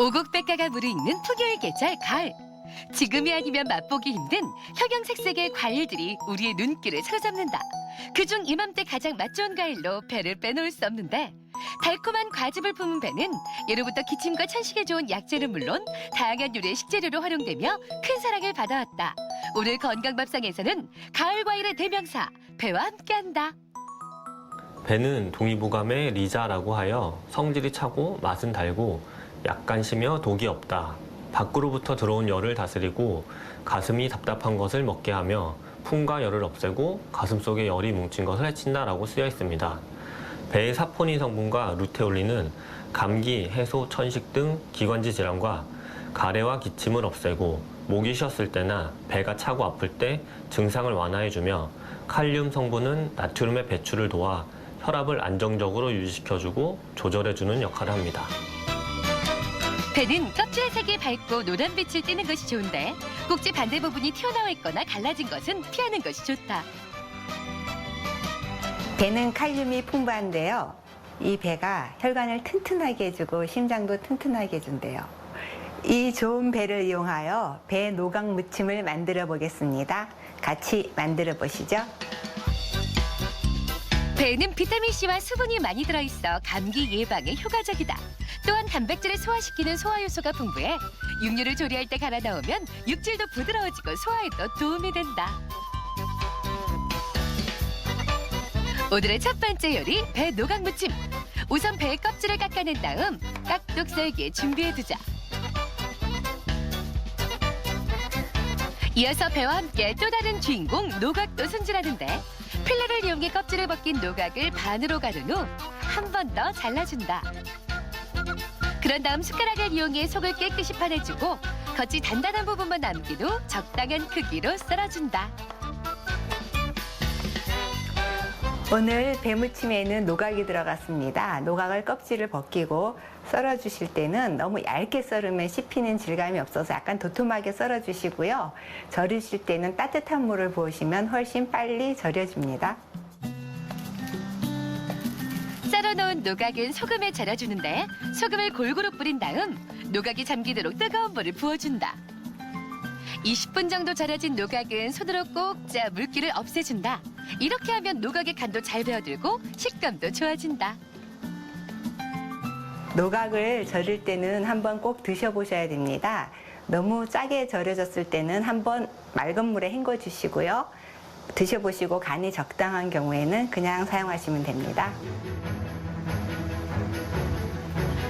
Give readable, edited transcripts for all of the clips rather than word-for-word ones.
오곡백과가 무르익는 풍요의 계절 가을. 지금이 아니면 맛보기 힘든 형형색색의 과일들이 우리의 눈길을 사로잡는다. 그중 이맘때 가장 맛 좋은 과일로 배를 빼놓을 수 없는데, 달콤한 과즙을 품은 배는 예로부터 기침과 천식에 좋은 약재는 물론 다양한 요리의 식재료로 활용되며 큰 사랑을 받아왔다. 오늘 건강밥상에서는 가을 과일의 대명사 배와 함께한다. 배는 동의보감의 리자라고 하여 성질이 차고 맛은 달고 약간 시며 독이 없다. 밖으로부터 들어온 열을 다스리고 가슴이 답답한 것을 먹게 하며 풍과 열을 없애고 가슴속에 열이 뭉친 것을 해친다라고 쓰여 있습니다. 배의 사포닌 성분과 루테올린은 감기, 해소, 천식 등 기관지 질환과 가래와 기침을 없애고 목이 쉬었을 때나 배가 차고 아플 때 증상을 완화해주며, 칼륨 성분은 나트륨의 배출을 도와 혈압을 안정적으로 유지시켜주고 조절해주는 역할을 합니다. 배는 껍질 색이 밝고 노란빛을 띠는 것이 좋은데, 꼭지 반대 부분이 튀어나와 있거나 갈라진 것은 피하는 것이 좋다. 배는 칼륨이 풍부한데요. 이 배가 혈관을 튼튼하게 해주고 심장도 튼튼하게 해준대요. 이 좋은 배를 이용하여 배 노각 무침을 만들어 보겠습니다. 같이 만들어 보시죠. 배는 비타민C와 수분이 많이 들어있어 감기 예방에 효과적이다. 또한 단백질을 소화시키는 소화효소가 풍부해 육류를 조리할 때 갈아 넣으면 육질도 부드러워지고 소화에도 도움이 된다. 오늘의 첫 번째 요리, 배 노각무침. 우선 배의 껍질을 깎아낸 다음 깍둑 썰기에 준비해두자. 이어서 배와 함께 또 다른 주인공 노각도 손질하는데, 필러를 이용해 껍질을 벗긴 노각을 반으로 가른 후 한 번 더 잘라준다. 그런 다음 숟가락을 이용해 속을 깨끗이 파내주고 겉이 단단한 부분만 남긴 후 적당한 크기로 썰어준다. 오늘 배무침에는 노각이 들어갔습니다. 노각을 껍질을 벗기고 썰어주실 때는 너무 얇게 썰으면 씹히는 질감이 없어서 약간 도톰하게 썰어주시고요. 절이실 때는 따뜻한 물을 부으시면 훨씬 빨리 절여집니다. 썰어놓은 노각은 소금에 절여주는데, 소금을 골고루 뿌린 다음 노각이 잠기도록 뜨거운 물을 부어준다. 20분 정도 절여진 노각은 손으로 꼭 짜 물기를 없애준다. 이렇게 하면 노각의 간도 잘 배어들고 식감도 좋아진다. 노각을 절일 때는 한번 꼭 드셔보셔야 됩니다. 너무 짜게 절여졌을 때는 한번 맑은 물에 헹궈 주시고요. 드셔보시고 간이 적당한 경우에는 그냥 사용하시면 됩니다.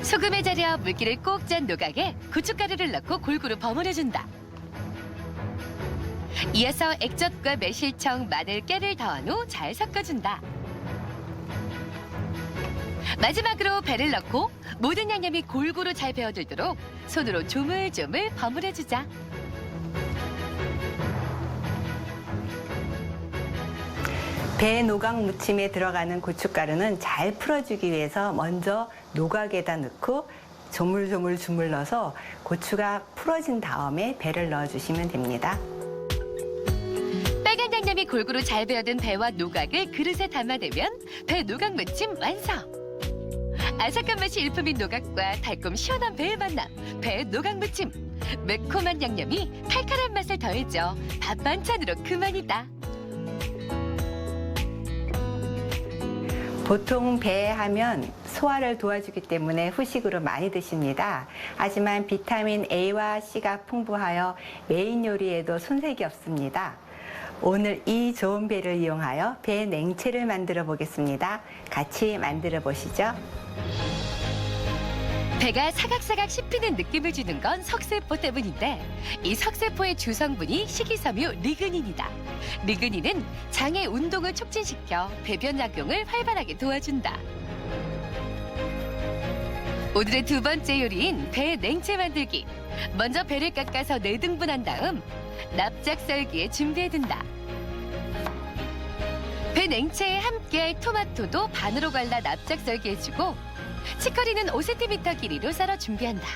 소금에 절여 물기를 꼭 짠 노각에 고춧가루를 넣고 골고루 버무려준다. 이어서 액젓과 매실청, 마늘, 깨를 더한 후 잘 섞어준다. 마지막으로 배를 넣고 모든 양념이 골고루 잘 배어들도록 손으로 조물조물 버무려주자. 배 노각 무침에 들어가는 고춧가루는 잘 풀어주기 위해서 먼저 노각에다 넣고 조물조물 주물러서 고추가 풀어진 다음에 배를 넣어주시면 됩니다. 빨간 양념이 골고루 잘 배어든 배와 노각을 그릇에 담아내면 배 노각 무침 완성! 아삭한 맛이 일품인 노각과 달콤 시원한 배의 만남, 배 노각 무침. 매콤한 양념이 칼칼한 맛을 더해줘 밥 반찬으로 그만이다. 보통 배 하면 소화를 도와주기 때문에 후식으로 많이 드십니다. 하지만 비타민 A와 C가 풍부하여 메인 요리에도 손색이 없습니다. 오늘 이 좋은 배를 이용하여 배 냉채를 만들어 보겠습니다. 같이 만들어 보시죠. 배가 사각사각 씹히는 느낌을 주는 건 석세포 때문인데, 이 석세포의 주성분이 식이섬유 리그닌이다. 리그닌은 장의 운동을 촉진시켜 배변 작용을 활발하게 도와준다. 오늘의 두 번째 요리인 배 냉채 만들기. 먼저 배를 깎아서 4등분한 다음 납작 썰기에 준비해둔다. 배 냉채에 함께할 토마토도 반으로 갈라 납작 썰기 해주고, 치커리는 5cm 길이로 썰어 준비한다.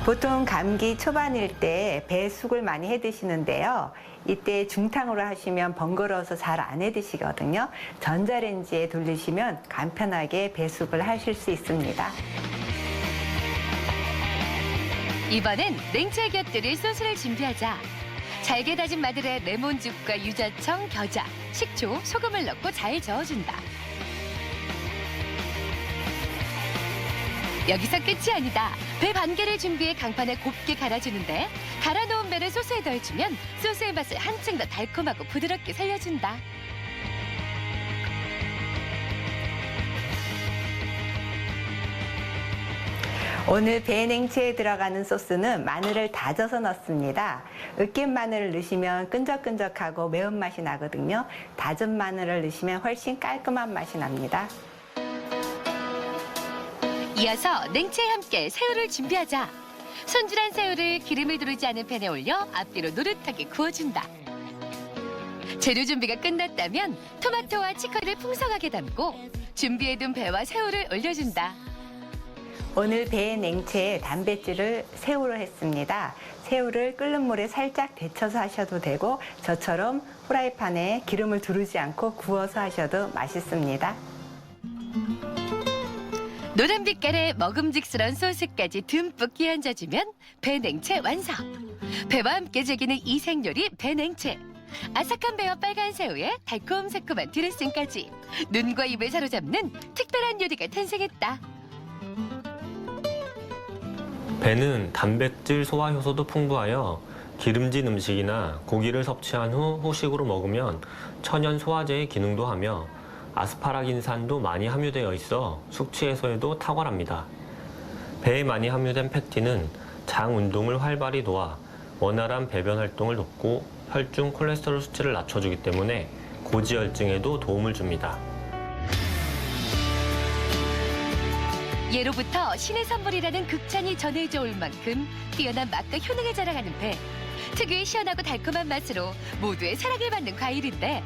보통 감기 초반일 때 배숙을 많이 해 드시는데요. 이때 중탕으로 하시면 번거로워서 잘 안 해 드시거든요. 전자레인지에 돌리시면 간편하게 배숙을 하실 수 있습니다. 이번엔 냉채에 곁들일 소스를 준비하자. 잘게 다진 마늘에 레몬즙과 유자청, 겨자, 식초, 소금을 넣고 잘 저어준다. 여기서 끝이 아니다. 배 반 개를 준비해 강판에 곱게 갈아주는데 갈아놓은 배를 소스에 더해주면 소스의 맛을 한층 더 달콤하고 부드럽게 살려준다. 오늘 배 냉채에 들어가는 소스는 마늘을 다져서 넣습니다. 으깬 마늘을 넣으시면 끈적끈적하고 매운맛이 나거든요. 다진 마늘을 넣으시면 훨씬 깔끔한 맛이 납니다. 이어서 냉채에 함께 새우를 준비하자. 손질한 새우를 기름을 두르지 않은 팬에 올려 앞뒤로 노릇하게 구워준다. 재료 준비가 끝났다면 토마토와 치커리를 풍성하게 담고 준비해둔 배와 새우를 올려준다. 오늘 배 냉채에 단백질을 새우로 했습니다. 새우를 끓는 물에 살짝 데쳐서 하셔도 되고 저처럼 후라이팬에 기름을 두르지 않고 구워서 하셔도 맛있습니다. 노란 빛깔의 먹음직스러운 소스까지 듬뿍 끼얹어주면 배 냉채 완성. 배와 함께 즐기는 이 생요리 배 냉채. 아삭한 배와 빨간 새우에 달콤새콤한 드레싱까지 눈과 입을 사로잡는 특별한 요리가 탄생했다. 배는 단백질 소화 효소도 풍부하여 기름진 음식이나 고기를 섭취한 후 후식으로 먹으면 천연 소화제의 기능도 하며 아스파라긴산도 많이 함유되어 있어 숙취 해소에도 탁월합니다. 배에 많이 함유된 팩틴은 장 운동을 활발히 도와 원활한 배변 활동을 돕고 혈중 콜레스테롤 수치를 낮춰주기 때문에 고지혈증에도 도움을 줍니다. 예로부터 신의 선물이라는 극찬이 전해져 올 만큼 뛰어난 맛과 효능을 자랑하는 배. 특유의 시원하고 달콤한 맛으로 모두의 사랑을 받는 과일인데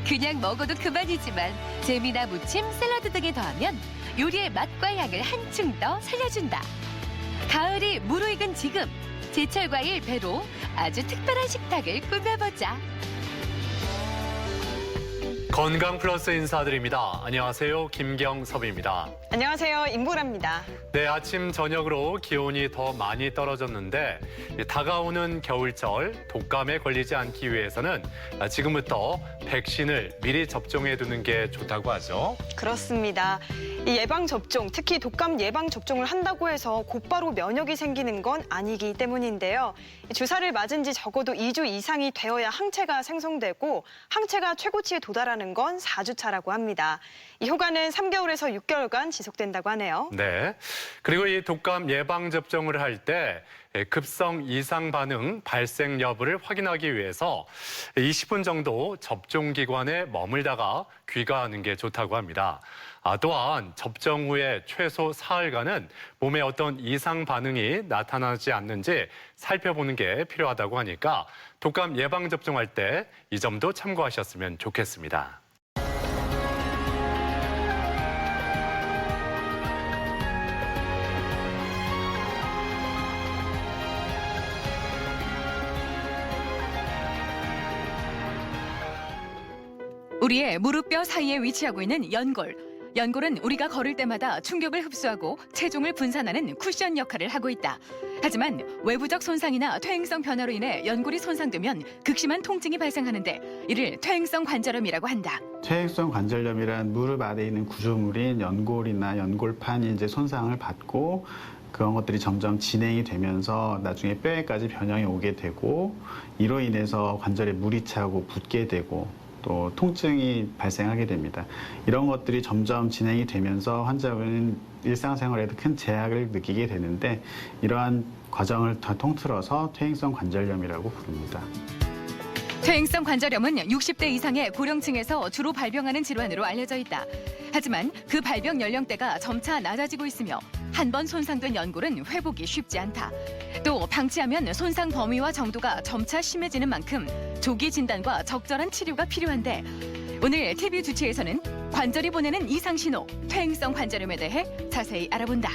그냥 먹어도 그만이지만 잼이나 무침, 샐러드 등에 더하면 요리의 맛과 향을 한층 더 살려준다. 가을이 무르익은 지금 제철 과일 배로 아주 특별한 식탁을 꾸며보자. 건강 플러스 인사드립니다. 안녕하세요. 김경섭입니다. 안녕하세요. 임보라입니다. 네, 아침 저녁으로 기온이 더 많이 떨어졌는데 다가오는 겨울철 독감에 걸리지 않기 위해서는 지금부터 백신을 미리 접종해 두는 게 좋다고 하죠. 그렇습니다. 이 예방접종, 특히 독감 예방접종을 한다고 해서 곧바로 면역이 생기는 건 아니기 때문인데요. 주사를 맞은 지 적어도 2주 이상이 되어야 항체가 생성되고 항체가 최고치에 도달하는 건 4주차라고 합니다. 이 효과는 3개월에서 6개월간 지속된다고 하네요. 네. 그리고 이 독감 예방접종을 할 때 급성 이상 반응 발생 여부를 확인하기 위해서 20분 정도 접종기관에 머물다가 귀가하는 게 좋다고 합니다. 또한 접종 후에 최소 사흘간은 몸에 어떤 이상 반응이 나타나지 않는지 살펴보는 게 필요하다고 하니까 독감 예방접종할 때 이 점도 참고하셨으면 좋겠습니다. 우리의 무릎뼈 사이에 위치하고 있는 연골. 연골은 우리가 걸을 때마다 충격을 흡수하고 체중을 분산하는 쿠션 역할을 하고 있다. 하지만 외부적 손상이나 퇴행성 변화로 인해 연골이 손상되면 극심한 통증이 발생하는데 이를 퇴행성 관절염이라고 한다. 퇴행성 관절염이란 무릎 아래에 있는 구조물인 연골이나 연골판이 이제 손상을 받고 그런 것들이 점점 진행이 되면서 나중에 뼈에까지 변형이 오게 되고 이로 인해서 관절에 물이 차고 붓게 되고 또 통증이 발생하게 됩니다. 이런 것들이 점점 진행이 되면서 환자분은 일상생활에도 큰 제약을 느끼게 되는데 이러한 과정을 더 통틀어서 퇴행성 관절염이라고 부릅니다. 퇴행성 관절염은 60대 이상의 고령층에서 주로 발병하는 질환으로 알려져 있다. 하지만 그 발병 연령대가 점차 낮아지고 있으며 한 번 손상된 연골은 회복이 쉽지 않다. 또 방치하면 손상 범위와 정도가 점차 심해지는 만큼 조기 진단과 적절한 치료가 필요한데 오늘 TV 주치에서는 관절이 보내는 이상 신호, 퇴행성 관절염에 대해 자세히 알아본다.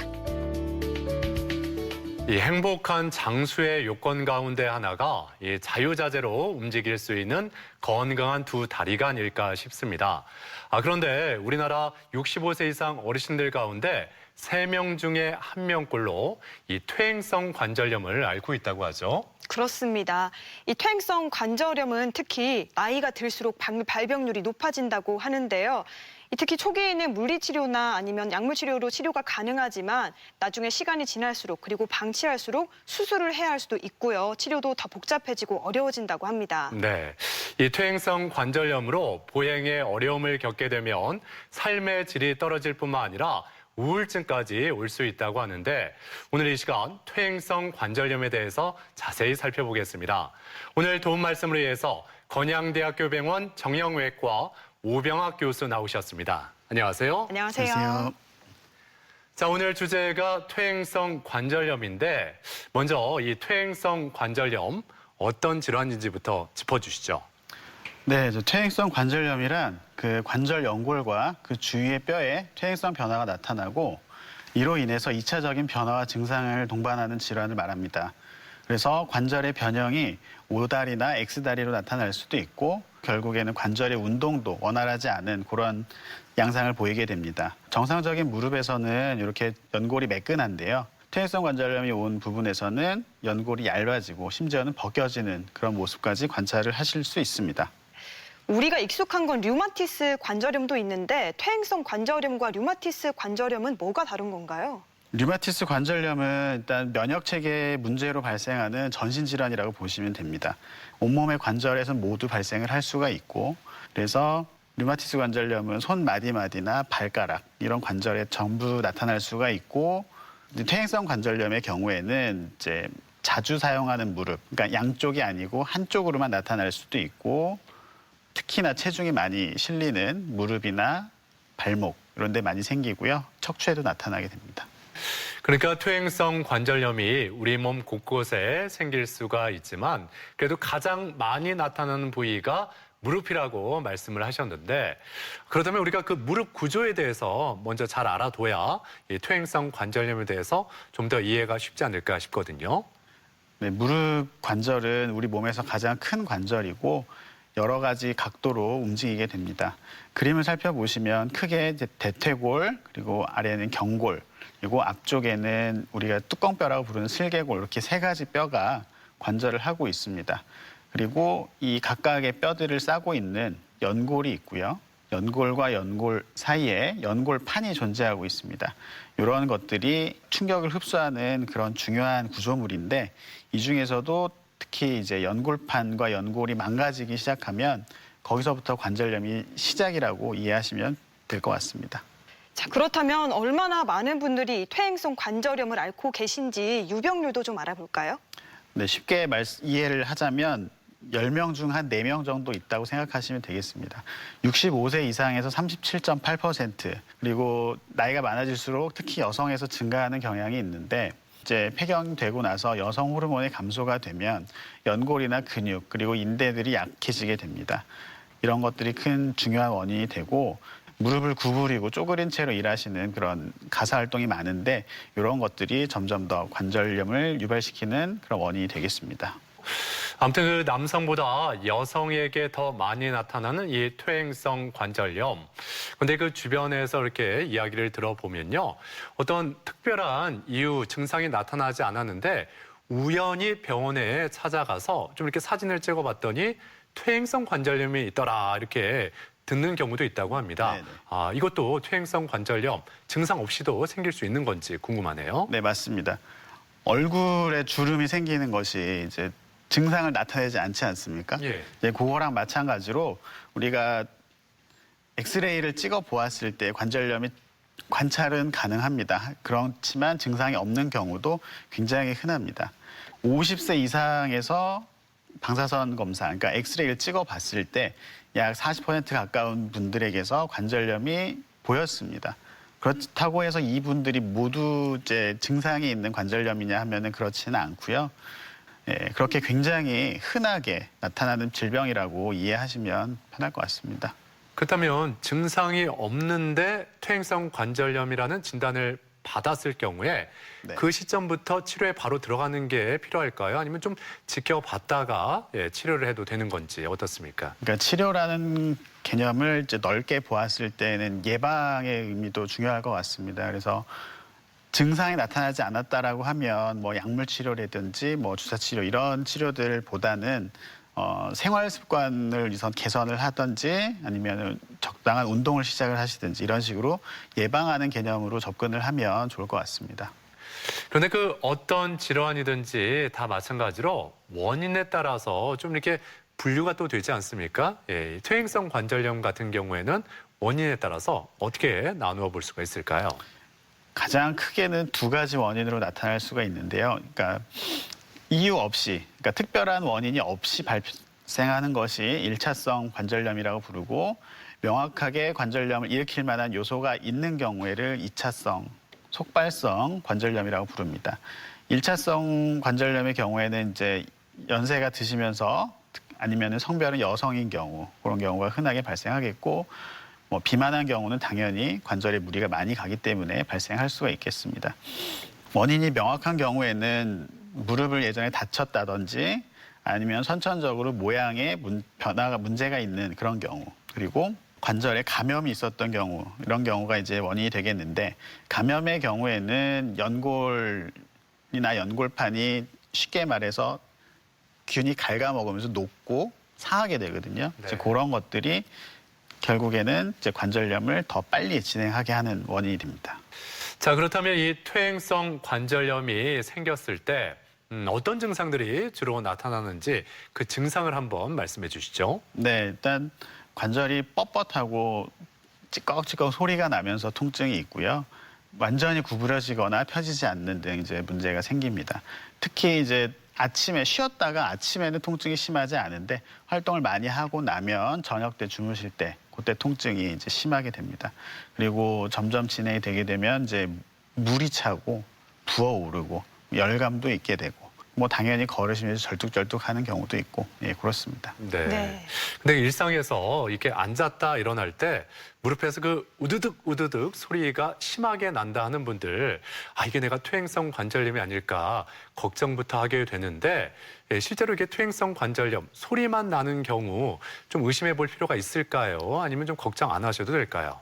이 행복한 장수의 요건 가운데 하나가 이 자유자재로 움직일 수 있는 건강한 두 다리가 아닐까 싶습니다. 그런데 우리나라 65세 이상 어르신들 가운데 3명 중에 1명꼴로 이 퇴행성 관절염을 앓고 있다고 하죠. 그렇습니다. 이 퇴행성 관절염은 특히 나이가 들수록 발병률이 높아진다고 하는데요. 특히 초기에는 물리치료나 아니면 약물치료로 치료가 가능하지만 나중에 시간이 지날수록 그리고 방치할수록 수술을 해야 할 수도 있고요. 치료도 더 복잡해지고 어려워진다고 합니다. 네, 이 퇴행성 관절염으로 보행에 어려움을 겪게 되면 삶의 질이 떨어질 뿐만 아니라 우울증까지 올 수 있다고 하는데 오늘 이 시간 퇴행성 관절염에 대해서 자세히 살펴보겠습니다. 오늘 도움 말씀을 위해서 건양대학교 병원 정형외과 오병학 교수 나오셨습니다. 안녕하세요. 안녕하세요. 자, 오늘 주제가 퇴행성 관절염인데 먼저 이 퇴행성 관절염 어떤 질환인지부터 짚어주시죠. 네, 퇴행성 관절염이란 그 관절 연골과 그 주위의 뼈에 퇴행성 변화가 나타나고 이로 인해서 2차적인 변화와 증상을 동반하는 질환을 말합니다. 그래서 관절의 변형이 O다리나 X다리로 나타날 수도 있고 결국에는 관절의 운동도 원활하지 않은 그런 양상을 보이게 됩니다. 정상적인 무릎에서는 이렇게 연골이 매끈한데요. 퇴행성 관절염이 온 부분에서는 연골이 얇아지고 심지어는 벗겨지는 그런 모습까지 관찰을 하실 수 있습니다. 우리가 익숙한 건 류마티스 관절염도 있는데 퇴행성 관절염과 류마티스 관절염은 뭐가 다른 건가요? 류마티스 관절염은 일단 면역체계 문제로 발생하는 전신질환이라고 보시면 됩니다. 온몸의 관절에서 모두 발생을 할 수가 있고 그래서 류마티스 관절염은 손마디마디나 발가락 이런 관절에 전부 나타날 수가 있고 퇴행성 관절염의 경우에는 이제 자주 사용하는 무릎, 그러니까 양쪽이 아니고 한쪽으로만 나타날 수도 있고 특히나 체중이 많이 실리는 무릎이나 발목 이런 데 많이 생기고요. 척추에도 나타나게 됩니다. 그러니까 퇴행성 관절염이 우리 몸 곳곳에 생길 수가 있지만 그래도 가장 많이 나타나는 부위가 무릎이라고 말씀을 하셨는데 그렇다면 우리가 그 무릎 구조에 대해서 먼저 잘 알아둬야 이 퇴행성 관절염에 대해서 좀 더 이해가 쉽지 않을까 싶거든요. 네, 무릎 관절은 우리 몸에서 가장 큰 관절이고 여러 가지 각도로 움직이게 됩니다. 그림을 살펴보시면 크게 이제 대퇴골 그리고 아래는 경골 그리고 앞쪽에는 우리가 뚜껑뼈라고 부르는 슬개골 이렇게 3가지 뼈가 관절을 하고 있습니다. 그리고 이 각각의 뼈들을 싸고 있는 연골이 있고요. 연골과 연골 사이에 연골판이 존재하고 있습니다. 이런 것들이 충격을 흡수하는 그런 중요한 구조물인데 이 중에서도 특히 이제 연골판과 연골이 망가지기 시작하면 거기서부터 관절염이 시작이라고 이해하시면 될 것 같습니다. 자, 그렇다면 얼마나 많은 분들이 퇴행성 관절염을 앓고 계신지 유병률도 좀 알아볼까요? 네, 쉽게 이해를 하자면 10명 중 한 4명 정도 있다고 생각하시면 되겠습니다. 65세 이상에서 37.8% 그리고 나이가 많아질수록 특히 여성에서 증가하는 경향이 있는데 이제 폐경되고 나서 여성 호르몬의 감소가 되면 연골이나 근육 그리고 인대들이 약해지게 됩니다. 이런 것들이 큰 중요한 원인이 되고 무릎을 구부리고 쪼그린 채로 일하시는 그런 가사 활동이 많은데 이런 것들이 점점 더 관절염을 유발시키는 그런 원인이 되겠습니다. 아무튼 그 남성보다 여성에게 더 많이 나타나는 이 퇴행성 관절염. 근데 그 주변에서 이렇게 이야기를 들어보면요. 어떤 특별한 이유, 증상이 나타나지 않았는데 우연히 병원에 찾아가서 좀 이렇게 사진을 찍어봤더니 퇴행성 관절염이 있더라 이렇게 듣는 경우도 있다고 합니다. 네네. 이것도 퇴행성 관절염 증상 없이도 생길 수 있는 건지 궁금하네요. 네, 맞습니다. 얼굴에 주름이 생기는 것이 이제 증상을 나타내지 않지 않습니까? 예. 이제 그거랑 마찬가지로 우리가 엑스레이를 찍어 보았을 때 관절염이 관찰은 가능합니다. 그렇지만 증상이 없는 경우도 굉장히 흔합니다. 50세 이상에서 방사선 검사, 그러니까 엑스레이를 찍어 봤을 때 약 40% 가까운 분들에게서 관절염이 보였습니다. 그렇다고 해서 이분들이 모두 이제 증상이 있는 관절염이냐 하면은 그렇지는 않고요. 네, 그렇게 굉장히 흔하게 나타나는 질병이라고 이해하시면 편할 것 같습니다. 그렇다면 증상이 없는데 퇴행성 관절염이라는 진단을 받았을 경우에 네. 그 시점부터 치료에 바로 들어가는 게 필요할까요? 아니면 좀 지켜봤다가 치료를 해도 되는 건지 어떻습니까? 그러니까 치료라는 개념을 이제 넓게 보았을 때는 예방의 의미도 중요할 것 같습니다. 그래서 증상이 나타나지 않았다라고 하면 뭐 약물 치료라든지 뭐 주사 치료 이런 치료들보다는 생활 습관을 우선 개선을 하든지 아니면 적당한 운동을 시작을 하시든지 이런 식으로 예방하는 개념으로 접근을 하면 좋을 것 같습니다. 그런데 그 어떤 질환이든지 다 마찬가지로 원인에 따라서 좀 이렇게 분류가 또 되지 않습니까? 예, 퇴행성 관절염 같은 경우에는 원인에 따라서 어떻게 나누어 볼 수가 있을까요? 가장 크게는 두 가지 원인으로 나타날 수가 있는데요. 그러니까 이유 없이, 그러니까 특별한 원인이 없이 발생하는 것이 일차성 관절염이라고 부르고 명확하게 관절염을 일으킬 만한 요소가 있는 경우에를 이차성 속발성 관절염이라고 부릅니다. 일차성 관절염의 경우에는 이제 연세가 드시면서 아니면 성별은 여성인 경우 그런 경우가 흔하게 발생하겠고 뭐 비만한 경우는 당연히 관절에 무리가 많이 가기 때문에 발생할 수가 있겠습니다. 원인이 명확한 경우에는 무릎을 예전에 다쳤다든지 아니면 선천적으로 모양의 변화가 문제가 있는 그런 경우 그리고 관절에 감염이 있었던 경우 이런 경우가 이제 원인이 되겠는데 감염의 경우에는 연골이나 연골판이 쉽게 말해서 균이 갉아먹으면서 녹고 상하게 되거든요. 네. 이제 그런 것들이 결국에는 이제 관절염을 더 빨리 진행하게 하는 원인이 됩니다. 자, 그렇다면 이 퇴행성 관절염이 생겼을 때 어떤 증상들이 주로 나타나는지 그 증상을 한번 말씀해 주시죠. 네, 일단 관절이 뻣뻣하고 찌꺽찌꺽 소리가 나면서 통증이 있고요. 완전히 구부러지거나 펴지지 않는 등 이제 문제가 생깁니다. 특히 이제 아침에 쉬었다가 아침에는 통증이 심하지 않은데 활동을 많이 하고 나면 저녁 때 주무실 때 그때 통증이 이제 심하게 됩니다. 그리고 점점 진행이 되게 되면 이제 물이 차고 부어오르고 열감도 있게 되고 뭐 당연히 걸으시면서 절뚝절뚝하는 경우도 있고 예 그렇습니다. 네. 네. 근데 일상에서 이렇게 앉았다 일어날 때 무릎에서 그 우드득 우드득 소리가 심하게 난다 하는 분들 이게 내가 퇴행성 관절염이 아닐까 걱정부터 하게 되는데 실제로 이게 퇴행성 관절염 소리만 나는 경우 좀 의심해 볼 필요가 있을까요? 아니면 좀 걱정 안 하셔도 될까요?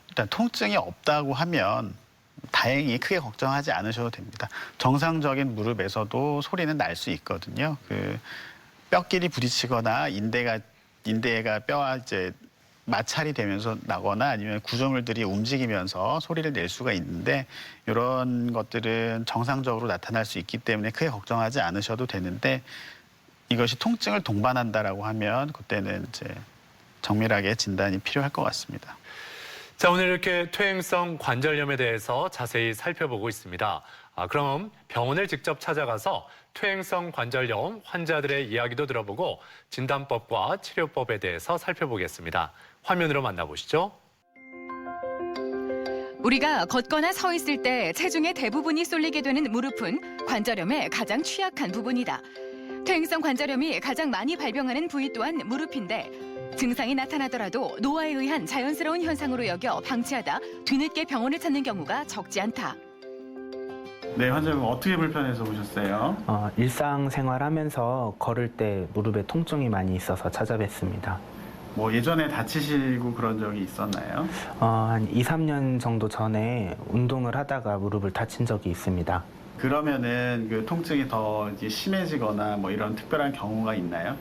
일단 통증이 없다고 하면 다행히 크게 걱정하지 않으셔도 됩니다. 정상적인 무릎에서도 소리는 날 수 있거든요. 그 뼈끼리 부딪히거나 인대가 뼈와 이제 마찰이 되면서 나거나 아니면 구조물들이 움직이면서 소리를 낼 수가 있는데 이런 것들은 정상적으로 나타날 수 있기 때문에 크게 걱정하지 않으셔도 되는데 이것이 통증을 동반한다라고 하면 그때는 이제 정밀하게 진단이 필요할 것 같습니다. 자, 오늘 이렇게 퇴행성 관절염에 대해서 자세히 살펴보고 있습니다. 그럼 병원을 직접 찾아가서 퇴행성 관절염 환자들의 이야기도 들어보고 진단법과 치료법에 대해서 살펴보겠습니다. 화면으로 만나보시죠. 우리가 걷거나 서 있을 때 체중의 대부분이 쏠리게 되는 무릎은 관절염의 가장 취약한 부분이다. 퇴행성 관절염이 가장 많이 발병하는 부위 또한 무릎인데 증상이 나타나더라도 노화에 의한 자연스러운 현상으로 여겨 방치하다 뒤늦게 병원을 찾는 경우가 적지 않다. 네, 환자분 어떻게 불편해서 오셨어요? 일상생활하면서 걸을 때 무릎에 통증이 많이 있어서 찾아뵀습니다. 뭐 예전에 다치시고 그런 적이 있었나요? 한 2, 3년 정도 전에 운동을 하다가 무릎을 다친 적이 있습니다. 그러면은 그 통증이 더 이제 심해지거나 뭐 이런 특별한 경우가 있나요?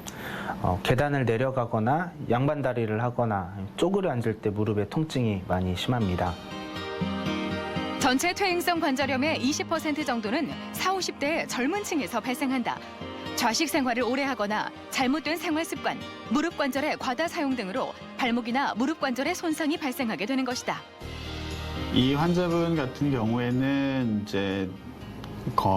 계단을 내려가거나 양반다리를 하거나 쪼그려 앉을 때 무릎에 통증이 많이 심합니다. 전체 퇴행성 관절염의 20% 정도는 40, 50대의 젊은 층에서 발생한다. 좌식 생활을 오래 하거나 잘못된 생활 습관, 무릎 관절의 과다 사용 등으로 발목이나 무릎 관절의 손상이 발생하게 되는 것이다. 이 환자분 같은 경우에는 이제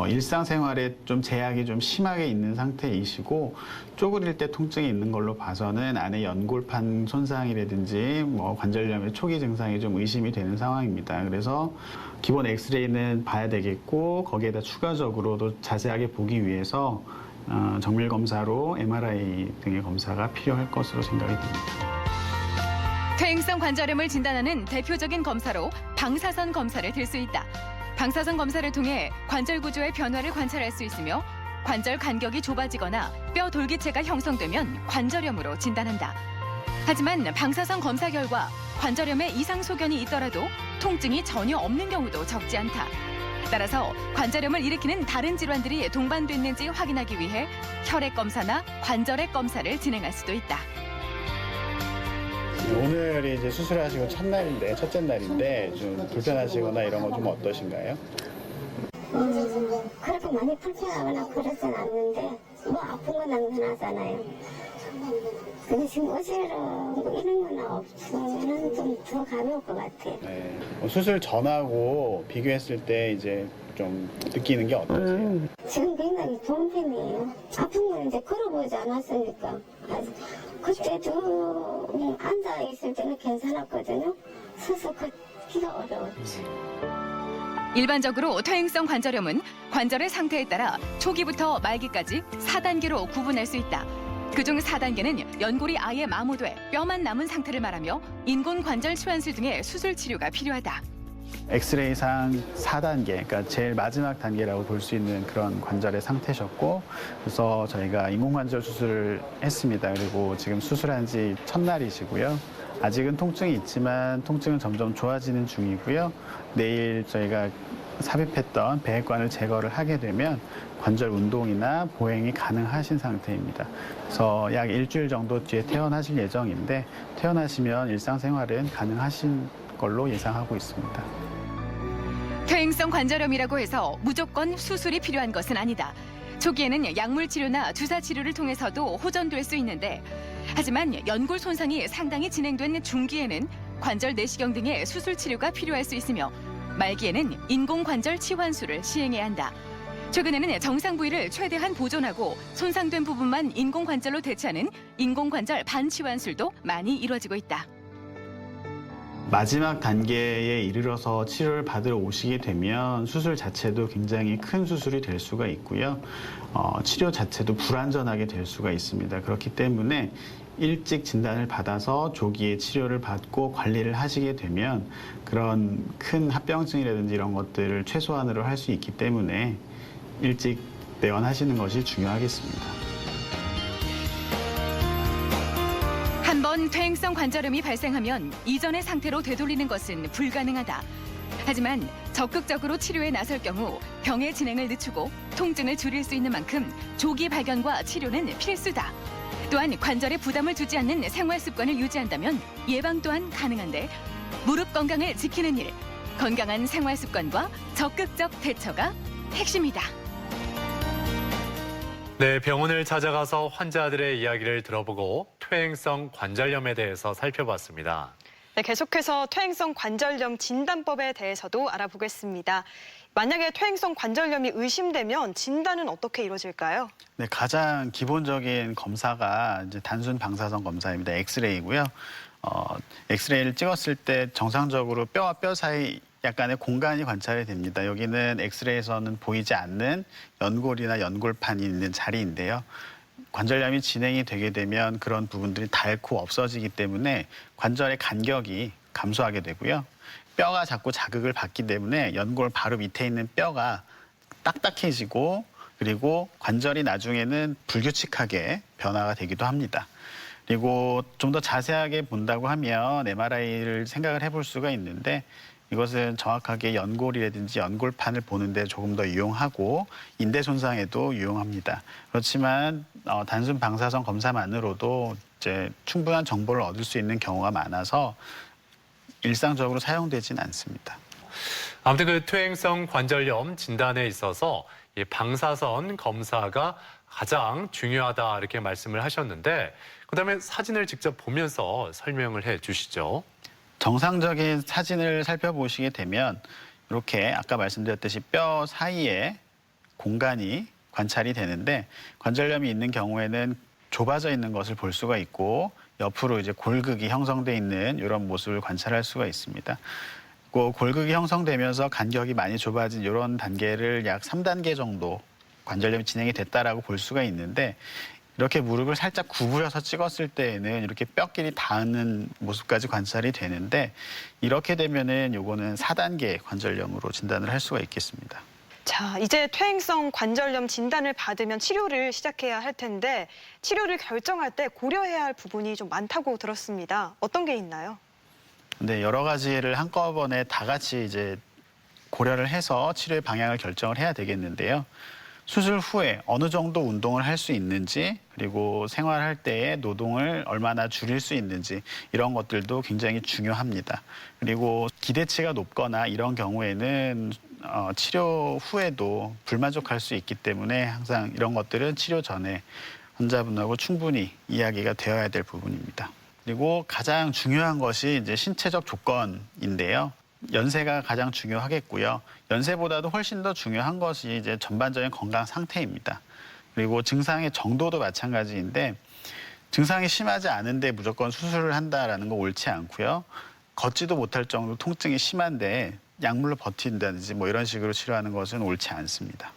일상생활에 좀 제약이 좀 심하게 있는 상태이시고 쪼그릴 때 통증이 있는 걸로 봐서는 안에 연골판 손상이라든지 뭐 관절염의 초기 증상이 좀 의심이 되는 상황입니다. 그래서 기본 엑스레이는 봐야 되겠고 거기에다 추가적으로도 자세하게 보기 위해서 정밀 검사로 MRI 등의 검사가 필요할 것으로 생각이 됩니다. 퇴행성 관절염을 진단하는 대표적인 검사로 방사선 검사를 들 수 있다. 방사선 검사를 통해 관절 구조의 변화를 관찰할 수 있으며 관절 간격이 좁아지거나 뼈 돌기체가 형성되면 관절염으로 진단한다. 하지만 방사선 검사 결과 관절염에 이상 소견이 있더라도 통증이 전혀 없는 경우도 적지 않다. 따라서 관절염을 일으키는 다른 질환들이 동반됐는지 확인하기 위해 혈액 검사나 관절액 검사를 진행할 수도 있다. 오늘이 이제 수술하시고 첫째 날인데 좀 불편하시거나 이런 거 좀 어떠신가요? 그렇게 많이 불편하거나 그러진 않는데 뭐 아픈 건 당연하잖아요. 근데 지금 어지러운 거 이런 건 없으면 좀 더 가벼울 것 같아요. 네. 수술 전하고 비교했을 때 이제 좀 느끼는 게 어떠세요? 지금 굉장히 좋은 편이에요. 아픈 건 이제 걸어보지 않았으니까. 그때도 앉아 있을 때는 괜찮았거든요. 서서 걷기가 어려웠지. 일반적으로 퇴행성 관절염은 관절의 상태에 따라 초기부터 말기까지 4단계로 구분할 수 있다. 그중 4단계는 연골이 아예 마모돼 뼈만 남은 상태를 말하며 인공관절 치환술 등의 수술 치료가 필요하다. 엑스레이상 4단계, 그러니까 제일 마지막 단계라고 볼 수 있는 그런 관절의 상태셨고, 그래서 저희가 인공관절 수술을 했습니다. 그리고 지금 수술한 지 첫날이시고요. 아직은 통증이 있지만 통증은 점점 좋아지는 중이고요. 내일 저희가 삽입했던 배액관을 제거를 하게 되면 관절 운동이나 보행이 가능하신 상태입니다. 그래서 약 일주일 정도 뒤에 퇴원하실 예정인데 퇴원하시면 일상생활은 가능하신 걸로 예상하고 있습니다. 퇴행성 관절염이라고 해서 무조건 수술이 필요한 것은 아니다. 초기에는 약물 치료나 주사 치료를 통해서도 호전될 수 있는데 하지만 연골 손상이 상당히 진행된 중기에는 관절 내시경 등의 수술 치료가 필요할 수 있으며 말기에는 인공관절 치환술을 시행해야 한다. 최근에는 정상 부위를 최대한 보존하고 손상된 부분만 인공관절로 대체하는 인공관절 반치환술도 많이 이루어지고 있다. 마지막 단계에 이르러서 치료를 받으러 오시게 되면 수술 자체도 굉장히 큰 수술이 될 수가 있고요. 치료 자체도 불안전하게 될 수가 있습니다. 그렇기 때문에 일찍 진단을 받아서 조기에 치료를 받고 관리를 하시게 되면 그런 큰 합병증이라든지 이런 것들을 최소한으로 할 수 있기 때문에 일찍 내원하시는 것이 중요하겠습니다. 한번 퇴행성 관절염이 발생하면 이전의 상태로 되돌리는 것은 불가능하다. 하지만 적극적으로 치료에 나설 경우 병의 진행을 늦추고 통증을 줄일 수 있는 만큼 조기 발견과 치료는 필수다. 또한 관절에 부담을 주지 않는 생활 습관을 유지한다면 예방 또한 가능한데 무릎 건강을 지키는 일, 건강한 생활 습관과 적극적 대처가 핵심이다. 네, 병원을 찾아가서 환자들의 이야기를 들어보고 퇴행성 관절염에 대해서 살펴봤습니다. 네, 계속해서 퇴행성 관절염 진단법에 대해서도 알아보겠습니다. 만약에 퇴행성 관절염이 의심되면 진단은 어떻게 이루어질까요? 네, 가장 기본적인 검사가 이제 단순 방사선 검사입니다. 엑스레이고요. 엑스레이를 찍었을 때 정상적으로 뼈와 뼈 사이 약간의 공간이 관찰이 됩니다. 여기는 엑스레이에서는 보이지 않는 연골이나 연골판이 있는 자리인데요. 관절염이 진행이 되게 되면 그런 부분들이 닳고 없어지기 때문에 관절의 간격이 감소하게 되고요. 뼈가 자꾸 자극을 받기 때문에 연골 바로 밑에 있는 뼈가 딱딱해지고 그리고 관절이 나중에는 불규칙하게 변화가 되기도 합니다. 그리고 좀 더 자세하게 본다고 하면 MRI를 생각을 해볼 수가 있는데 이것은 정확하게 연골이라든지 연골판을 보는데 조금 더 유용하고 인대 손상에도 유용합니다. 그렇지만 단순 방사선 검사만으로도 이제 충분한 정보를 얻을 수 있는 경우가 많아서 일상적으로 사용되진 않습니다. 아무튼 그 퇴행성 관절염 진단에 있어서 이 방사선 검사가 가장 중요하다 이렇게 말씀을 하셨는데 그다음에 사진을 직접 보면서 설명을 해 주시죠. 정상적인 사진을 살펴보시게 되면 이렇게 아까 말씀드렸듯이 뼈 사이에 공간이 관찰이 되는데 관절염이 있는 경우에는 좁아져 있는 것을 볼 수가 있고 옆으로 이제 골극이 형성돼 있는 이런 모습을 관찰할 수가 있습니다. 그 골극이 형성되면서 간격이 많이 좁아진 이런 단계를 약 3단계 정도 관절염이 진행이 됐다라고 볼 수가 있는데 이렇게 무릎을 살짝 구부려서 찍었을 때에는 이렇게 뼈끼리 닿는 모습까지 관찰이 되는데 이렇게 되면은 요거는 4단계 관절염으로 진단을 할 수가 있겠습니다. 자, 이제 퇴행성 관절염 진단을 받으면 치료를 시작해야 할 텐데 치료를 결정할 때 고려해야 할 부분이 좀 많다고 들었습니다. 어떤 게 있나요? 네, 여러 가지를 한꺼번에 다 같이 이제 고려를 해서 치료의 방향을 결정을 해야 되겠는데요. 수술 후에 어느 정도 운동을 할 수 있는지, 그리고 생활할 때의 노동을 얼마나 줄일 수 있는지 이런 것들도 굉장히 중요합니다. 그리고 기대치가 높거나 이런 경우에는 치료 후에도 불만족할 수 있기 때문에 항상 이런 것들은 치료 전에 환자분하고 충분히 이야기가 되어야 될 부분입니다. 그리고 가장 중요한 것이 이제 신체적 조건인데요. 연세가 가장 중요하겠고요. 연세보다도 훨씬 더 중요한 것이 이제 전반적인 건강 상태입니다. 그리고 증상의 정도도 마찬가지인데 증상이 심하지 않은데 무조건 수술을 한다라는 거 옳지 않고요. 걷지도 못할 정도로 통증이 심한데 약물로 버틴다든지 뭐 이런 식으로 치료하는 것은 옳지 않습니다.